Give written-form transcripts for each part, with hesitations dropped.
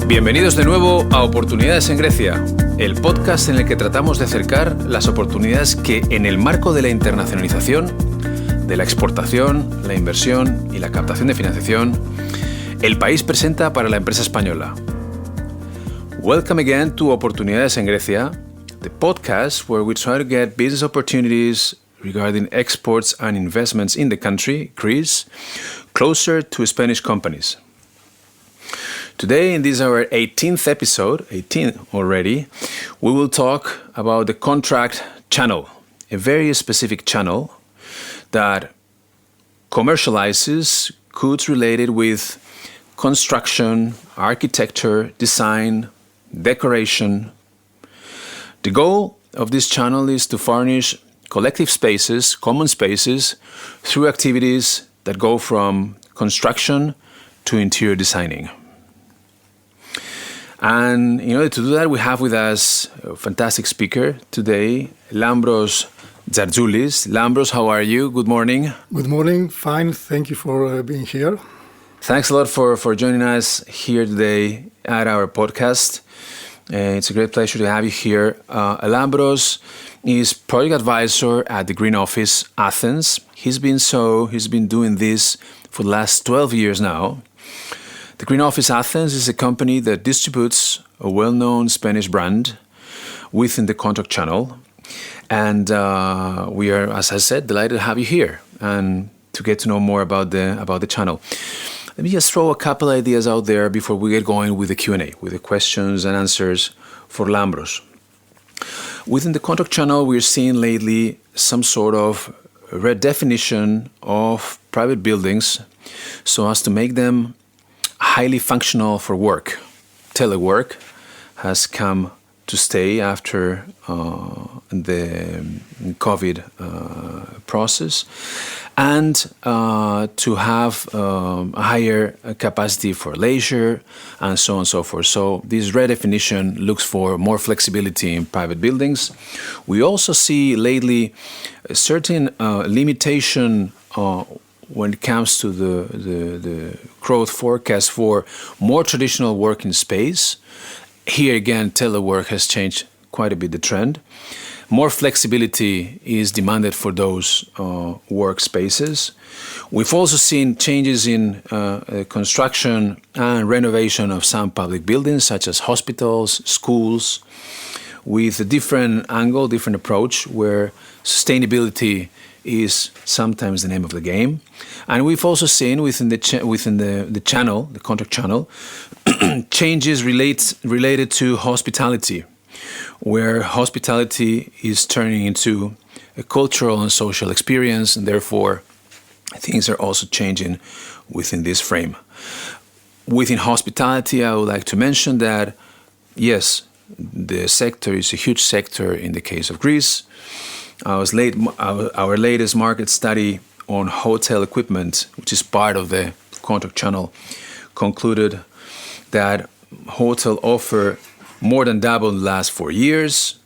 Bienvenidos de nuevo a Oportunidades en Grecia, el podcast en el que tratamos de acercar las oportunidades que en el marco de la internacionalización, de la exportación, la inversión y la captación de financiación, el país presenta para la empresa española. Welcome again to Oportunidades en Grecia, the podcast where we try to get business opportunities regarding exports and investments in the country, Greece, closer to Spanish companies. Today, in this our 18th episode, 18 already, we will talk about the contract channel, a very specific channel that commercializes goods related with construction, architecture, design, decoration. The goal of this channel is to furnish collective spaces, common spaces, through activities that go from construction to interior designing. And in order to do that, we have with us a fantastic speaker today, Lambros Tzartzoulis. Lambros, how are you? Good morning. Good morning. Fine. Thank you for being here. Thanks a lot for joining us here today at our podcast. It's a great pleasure to have you here. Lambros is project advisor at the Green Office, Athens. He's been doing this for the last 12 years now. The Green Office Athens is a company that distributes a well-known Spanish brand within the contract channel. And we are, as I said, delighted to have you here and to get to know more about the channel. Let me just throw a couple ideas out there before we get going with the Q&A, with the questions and answers for Lambros. Within the contract channel, we're seeing lately some sort of redefinition of private buildings so as to make them highly functional for work. Telework has come to stay after the COVID process, and to have a higher capacity for leisure and so on and so forth. So this redefinition looks for more flexibility in private buildings. We also see lately a certain limitation when it comes to the growth forecast for more traditional working space. Here again, telework has changed quite a bit the trend. More flexibility is demanded for those workspaces. We've also seen changes in construction and renovation of some public buildings, such as hospitals, schools, with a different angle, different approach, where sustainability is sometimes the name of the game. And we've also seen within the channel, the contract channel, changes related to hospitality, where hospitality is turning into a cultural and social experience, and therefore things are also changing within this frame. Within hospitality, I would like to mention that, yes, the sector is a huge sector in the case of Greece. Our latest market study on hotel equipment, which is part of the contract channel, concluded that hotel offer more than doubled in the last 4 years,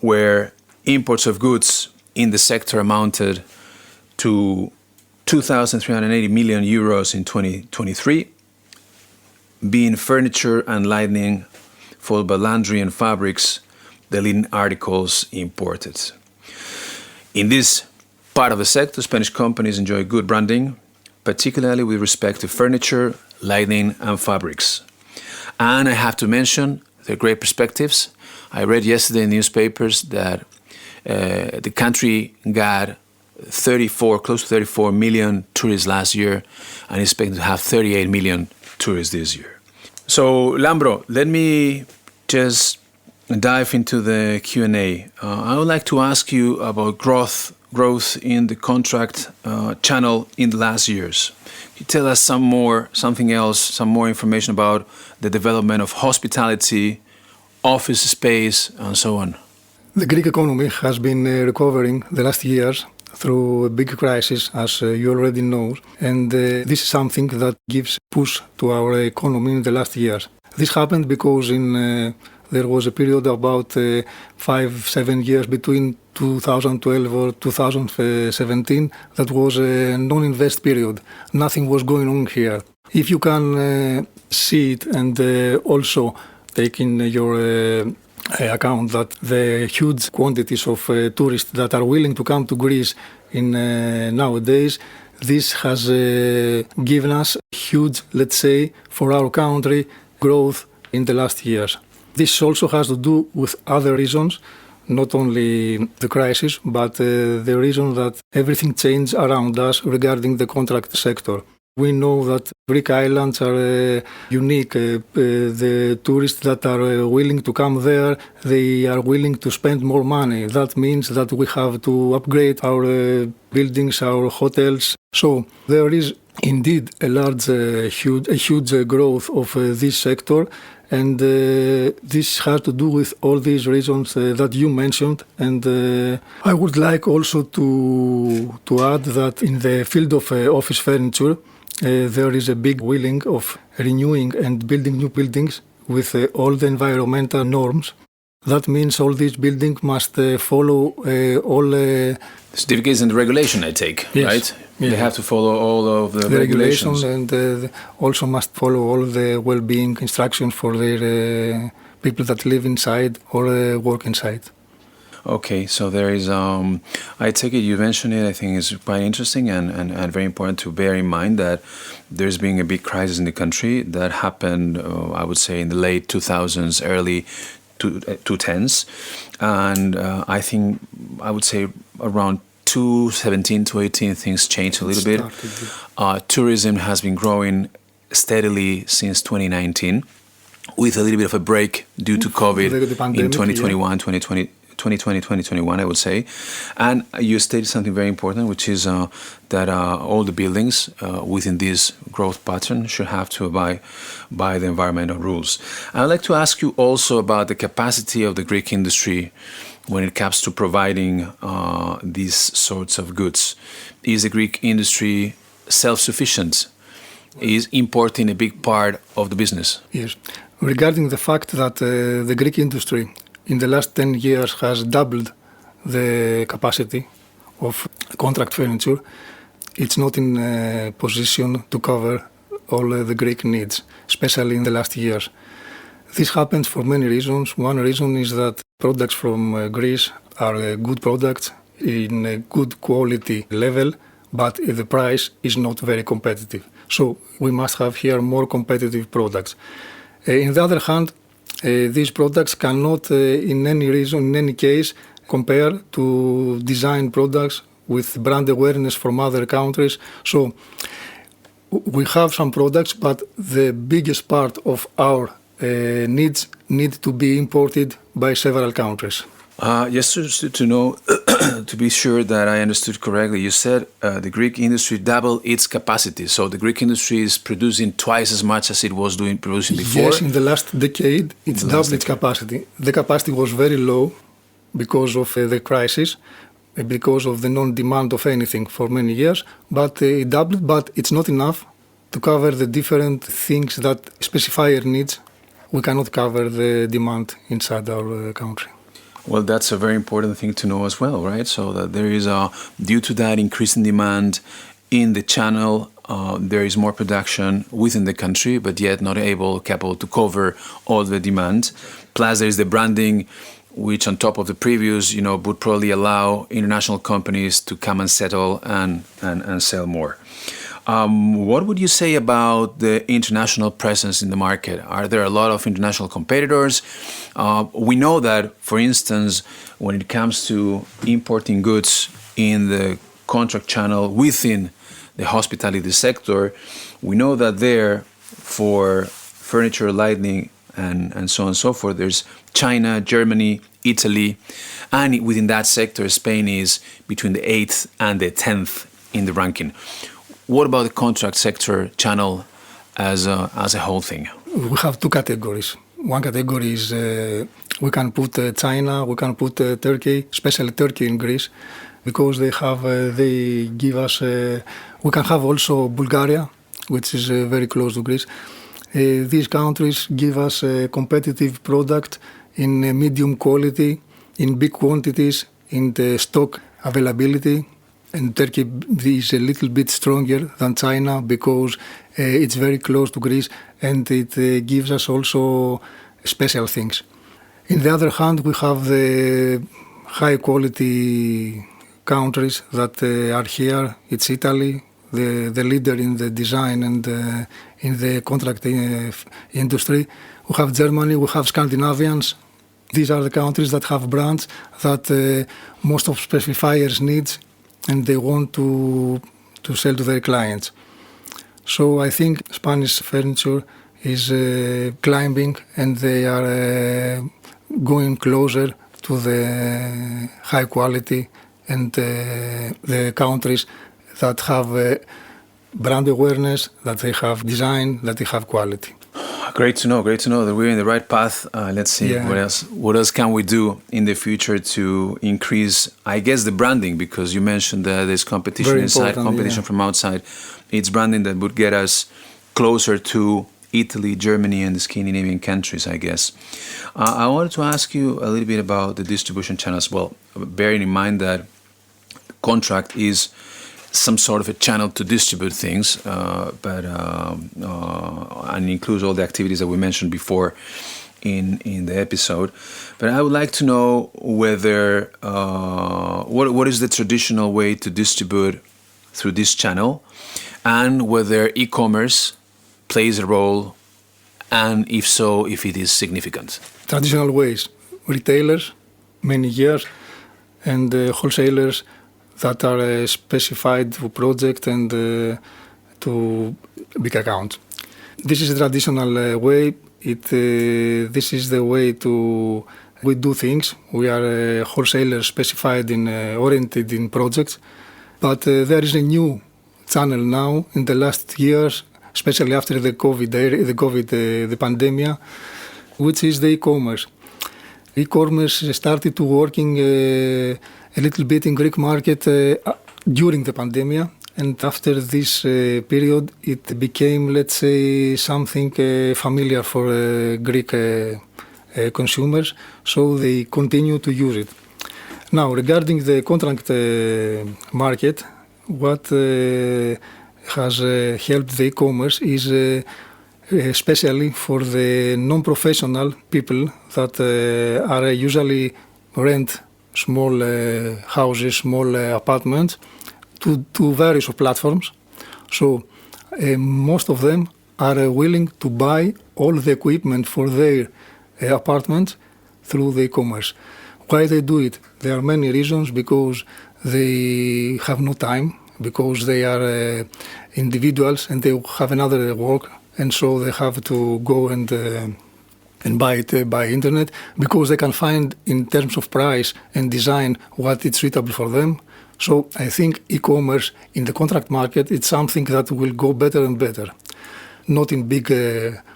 where imports of goods in the sector amounted to 2,380 million euros in 2023, being furniture and lighting, followed by laundry and fabrics, the leading articles imported. In this part of the sector, Spanish companies enjoy good branding, particularly with respect to furniture, lighting, and fabrics. And I have to mention the great perspectives. I read yesterday in newspapers that the country got close to 34 million tourists last year, and is expected to have 38 million tourists this year. So, Lambro, let me just dive into the Q&A. I would like to ask you about growth in the contract channel in the last years. Can you tell us some more information about the development of hospitality, office space, and so on? The Greek economy has been recovering the last years through a big crisis, as you already know, and this is something that gives push to our economy in the last years. This happened because there was a period about 5-7 years between 2012 or 2017, that was a non-invest period. Nothing was going on here. If you can see it and also take in your account that the huge quantities of tourists that are willing to come to Greece in nowadays, this has given us huge, let's say, for our country, growth in the last years. This also has to do with other reasons, not only the crisis, but the reason that everything changed around us regarding the contract sector. We know that Greek islands are unique. The tourists that are willing to come there, they are willing to spend more money. That means that we have to upgrade our buildings, our hotels. So there is indeed a huge growth of this sector. And this has to do with all these reasons that you mentioned. And I would like also to add that in the field of office furniture, there is a big willing of renewing and building new buildings with all the environmental norms. That means all these buildings must follow all certificates and regulation, I take, yes, right? Yes. They have to follow all of the regulations. And also must follow all the well-being instructions for their people that live inside or work inside. Okay, so there is, I take it you mentioned it, I think it's quite interesting and very important to bear in mind that there's been a big crisis in the country that happened, I would say, in the late 2000s, early 2010s. And I think, I would say, around 2017 to 18, things changed a little bit. Tourism has been growing steadily since 2019, with a little bit of a break due to COVID in 2021, 2021, I would say. And you stated something very important, which is that all the buildings within this growth pattern should have to abide by the environmental rules. I'd like to ask you also about the capacity of the Greek industry when it comes to providing these sorts of goods. Is the Greek industry self-sufficient? Is importing a big part of the business? Yes. Regarding the fact that the Greek industry in the last 10 years has doubled the capacity of contract furniture, it's not in a position to cover all the Greek needs, especially in the last years. This happens for many reasons. One reason is that products from Greece are good products in a good quality level, but the price is not very competitive. So we must have here more competitive products. On the other hand, these products cannot, in any case, compare to design products with brand awareness from other countries. So we have some products, but the biggest part of our needs need to be imported by several countries. Just to know, to be sure that I understood correctly, you said the Greek industry doubled its capacity. So the Greek industry is producing twice as much as it was producing before? Yes, in the last decade, it's doubled its capacity. The capacity was very low because of the crisis, because of the non-demand of anything for many years. But it doubled, but it's not enough to cover the different things that specifier needs. We cannot cover the demand inside our country. Well, that's a very important thing to know as well, right? So that there is due to that increase in demand in the channel, there is more production within the country, but yet not capable to cover all the demand. Plus, there is the branding, which on top of the previous, would probably allow international companies to come and settle and sell more. What would you say about the international presence in the market? Are there a lot of international competitors? We know that, for instance, when it comes to importing goods in the contract channel within the hospitality sector, we know that there, for furniture, lighting, and so on and so forth, there's China, Germany, Italy, and within that sector, Spain is between the 8th and the 10th in the ranking. What about the contract sector channel as a whole thing? We have two categories. One category is we can put China, we can put Turkey, especially Turkey and Greece, because they give us. We can have also Bulgaria, which is very close to Greece. These countries give us a competitive product in medium quality, in big quantities, in the stock availability. And Turkey is a little bit stronger than China because it's very close to Greece and it gives us also special things. On the other hand, we have the high quality countries that are here. It's Italy, the leader in the design and in the contract industry. We have Germany, we have Scandinavians. These are the countries that have brands that most of specifiers need and they want to sell to their clients. So I think Spanish furniture is climbing and they are going closer to the high quality and the countries that have brand awareness, that they have design, that they have quality. Great to know that we're in the right path. Let's see what else can we do in the future to increase, I guess, the branding, because you mentioned that there's competition inside, competition from outside. It's branding that would get us closer to Italy, Germany, and the Scandinavian countries, I guess. I wanted to ask you a little bit about the distribution channels. Well, bearing in mind that contract is some sort of a channel to distribute things, but and includes all the activities that we mentioned before in the episode. But I would like to know whether what is the traditional way to distribute through this channel, and whether e-commerce plays a role, and if so, if it is significant. Traditional ways, retailers, many years, and wholesalers that are specified to project and to big account. This is a traditional way. This is the way we do things. We are wholesalers specified in oriented in projects, but there is a new channel now in the last years, especially after the the pandemic, which is the e-commerce. E-commerce started to working a little bit in Greek market during the pandemic, and after this period it became, let's say, something familiar for Greek consumers, so they continue to use it. Now, regarding the contract market, what has helped the e-commerce is especially for the non-professional people that are usually rent small houses, small apartments to various platforms. So most of them are willing to buy all the equipment for their apartments through the e-commerce. Why they do it? There are many reasons, because they have no time, because they are individuals and they have another work, and so they have to go and buy it by internet, because they can find in terms of price and design what is suitable for them. So I think e-commerce in the contract market, it's something that will go better and better. Not in big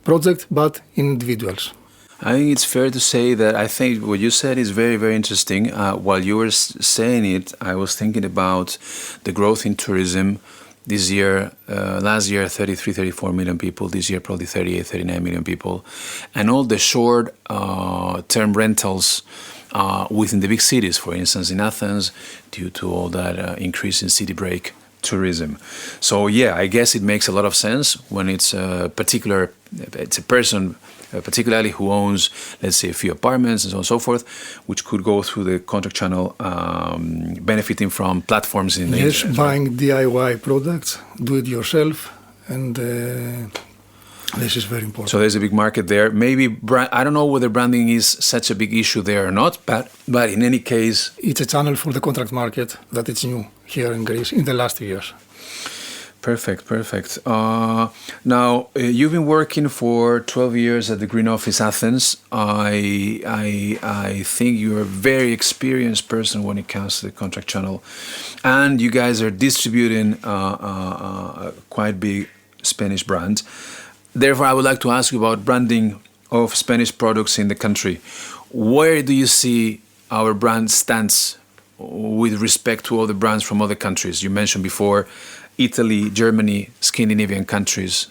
projects, but in individuals. I think it's fair to say that I think what you said is very, very interesting. While you were saying it, I was thinking about the growth in tourism. This year, last year, 33, 34 million people. This year, probably 38, 39 million people. And all the short-term rentals within the big cities, for instance, in Athens, due to all that increase in city break tourism. So, yeah, I guess it makes a lot of sense when it's a person, particularly who owns, let's say, a few apartments and so on and so forth, which could go through the contract channel, benefiting from platforms in the internet. Yes, buying DIY products, do it yourself, and this is very important. So there's a big market there. Maybe, I don't know whether branding is such a big issue there or not, but in any case... It's a channel for the contract market that it's new here in Greece in the last years. Perfect. Now, you've been working for 12 years at the Green Office Athens. I think you're a very experienced person when it comes to the contract channel. And you guys are distributing a quite big Spanish brand. Therefore, I would like to ask you about branding of Spanish products in the country. Where do you see our brand stands with respect to other brands from other countries? You mentioned before Italy, Germany, Scandinavian countries.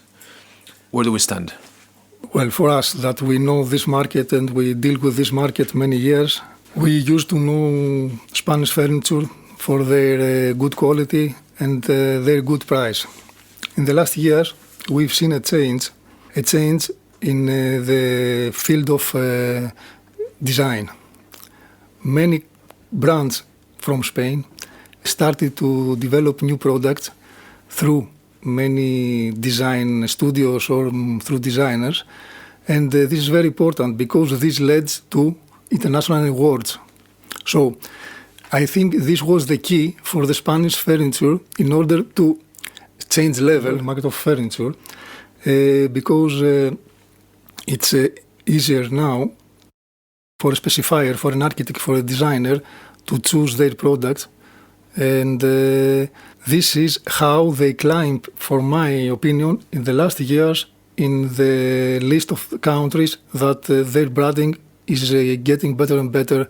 Where do we stand? Well, for us, that we know this market and we deal with this market many years, We used to know Spanish furniture for their good quality and their good price. In the last years, we've seen a change in the field of design. Many brands from Spain started to develop new products through many design studios or through designers. And this is very important because this led to international awards. So I think this was the key for the Spanish furniture in order to change level market of furniture because it's easier now for a specifier, for an architect, for a designer to choose their products. And this is how they climbed, for my opinion, in the last years in the list of countries that their branding is getting better and better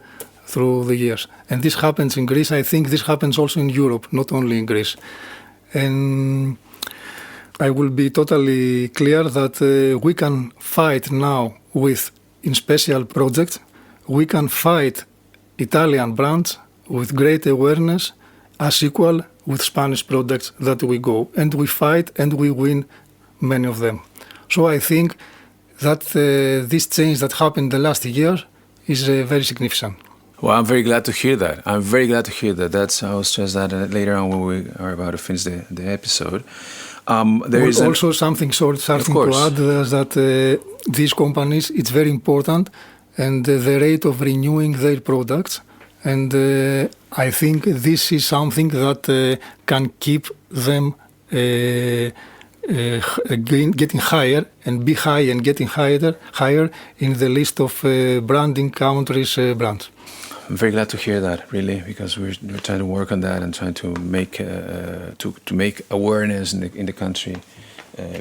through the years. And this happens in Greece. I think this happens also in Europe, not only in Greece. And I will be totally clear that we can fight now in special projects. We can fight Italian brands with great awareness as equal with Spanish products that we go. And we fight and we win many of them. So I think that this change that happened the last year is very significant. Well, I'm very glad to hear that. I will stress that later on when we are about to finish the episode. There is also something starting to add is that these companies, it's very important, and the rate of renewing their products. And I think this is something that can keep them getting higher and be high and getting higher in the list of branding countries' brands. I'm very glad to hear that, really, because we're trying to work on that and trying to make to make awareness in the country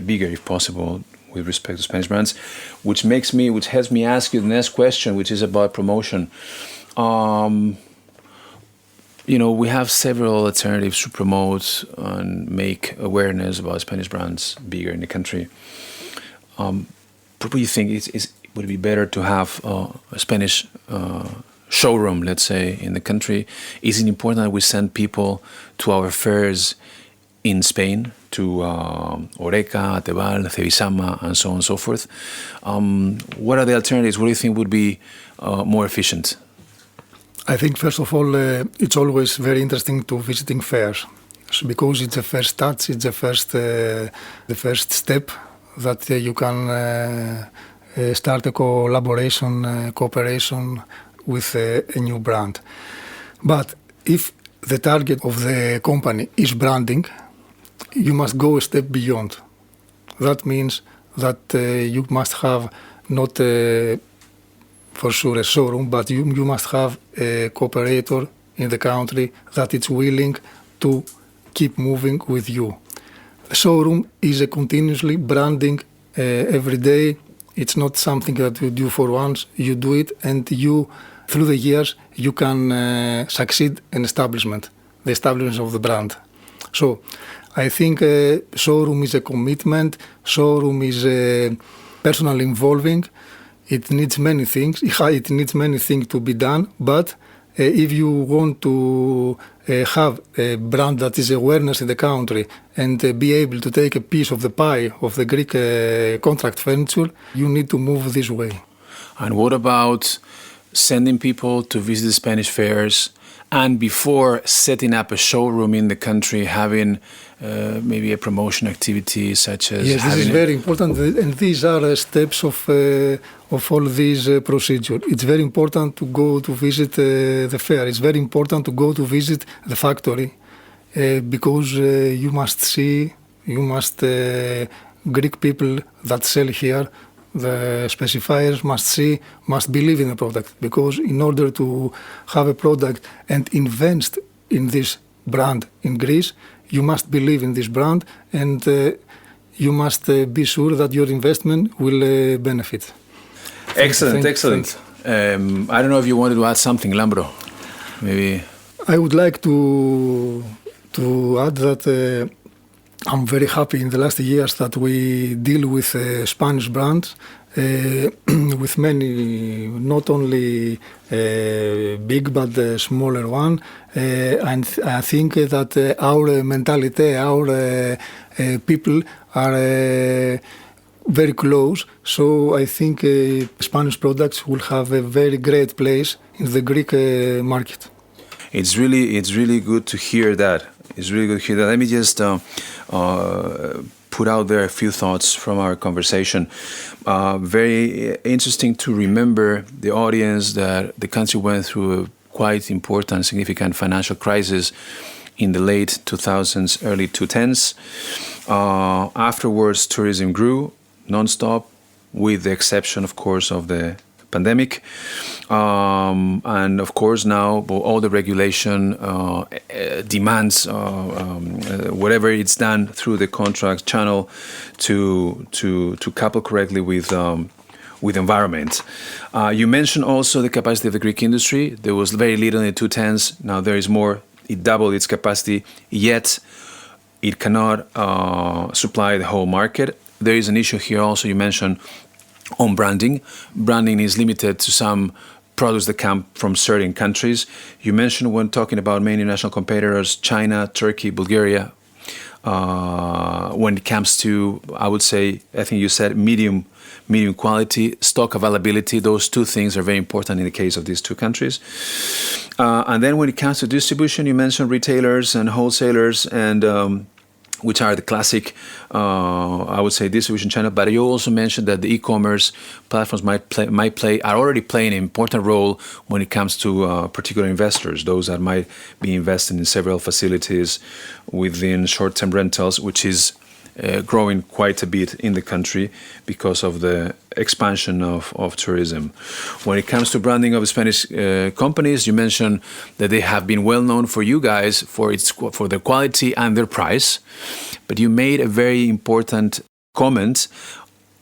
bigger, if possible, with respect to Spanish brands, which helps me ask you the next question, which is about promotion. We have several alternatives to promote and make awareness about Spanish brands bigger in the country. What do you think? Would it be better to have a Spanish showroom, let's say, in the country? Is it important that we send people to our fairs in Spain, to HORECA, Tebal, Cebisama, and so on and so forth? What are the alternatives? What do you think would be more efficient? I think, first of all, it's always very interesting to visiting fairs because it's the first touch, it's the first step that you can start a cooperation with a new brand. But if the target of the company is branding, you must go a step beyond. That means that you must have not for sure a showroom, but you must have a cooperator in the country that is willing to keep moving with you. A showroom is a continuously branding every day. It's not something that you do for once. You do it, and through the years, you can succeed in the establishment of the brand. So I think showroom is a commitment. Showroom is personally involving. It needs many things. It needs many things to be done. But if you want to have a brand that is awareness in the country and be able to take a piece of the pie of the Greek contract furniture, you need to move this way. And what about sending people to visit the Spanish fairs and before setting up a showroom in the country, having maybe a promotion activity such as... Yes, this is very important, and these are steps of all these procedures. It's very important to go to visit the fair. It's very important to go to visit the factory because you must Greek people that sell here, the specifiers must believe in the product, because in order to have a product and invest in this brand in Greece, you must believe in this brand and you must be sure that your investment will benefit. Excellent. I don't know if you wanted to add something, Lambro. Maybe. I would like to add that I'm very happy in the last years that we deal with Spanish brands with many, not only big but smaller one. And I think that our mentality, our people are very close. So I think Spanish products will have a very great place in the Greek market. It's really good to hear that. Let me just put out there a few thoughts from our conversation. Very interesting to remember the audience that the country went through a quite important, significant financial crisis in the late 2000s, early 2010s. Afterwards, tourism grew non-stop, with the exception, of course, of the pandemic. And of course now all the regulation demands whatever it's done through the contract channel to couple correctly with environment. You mentioned also the capacity of the Greek industry. There was very little in the 2010s. Now there is more. It doubled its capacity, yet it cannot supply the whole market. There is an issue here also you mentioned on branding. Branding is limited to some products that come from certain countries. You mentioned when talking about main international competitors, China, Turkey, Bulgaria. When it comes to, I would say, I think you said medium quality, stock availability, those two things are very important in the case of these two countries. And then when it comes to distribution, you mentioned retailers and wholesalers and which are the classic, I would say, distribution channel. But you also mentioned that the e-commerce platforms are already playing an important role when it comes to particular investors, those that might be investing in several facilities within short-term rentals, which is growing quite a bit in the country because of the expansion of tourism. When it comes to branding of Spanish companies, you mentioned that they have been well known for you guys for their quality and their price, but you made a very important comment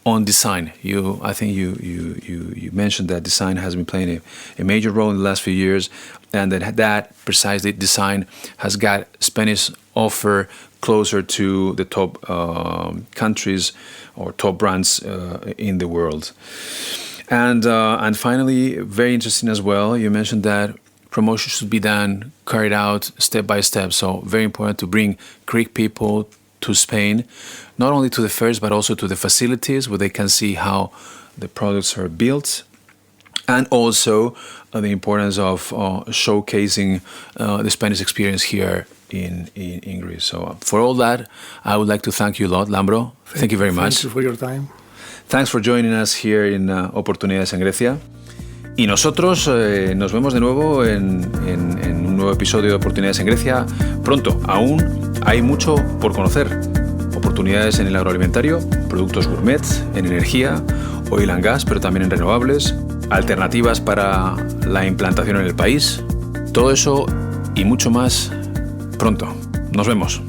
on design. I think you mentioned that design has been playing a major role in the last few years, and that precisely design has got Spanish offer closer to the top countries or top brands in the world. And finally, very interesting as well, you mentioned that promotion should be carried out step by step. So very important to bring Greek people to Spain, not only to the fairs, but also to the facilities where they can see how the products are built. And also the importance of showcasing the Spanish experience here in Greece. So for all that, I would like to thank you a lot, Lambro. Thank you very much. Thank you for your time. Thanks for joining us here in Oportunidades en Grecia. Y nosotros nos vemos de nuevo en un nuevo episodio de Oportunidades en Grecia pronto. Aún hay mucho por conocer. Oportunidades en el agroalimentario, productos gourmet, en energía, oil and gas, pero también en renovables, alternativas para la implantación en el país. Todo eso y mucho más pronto. Nos vemos.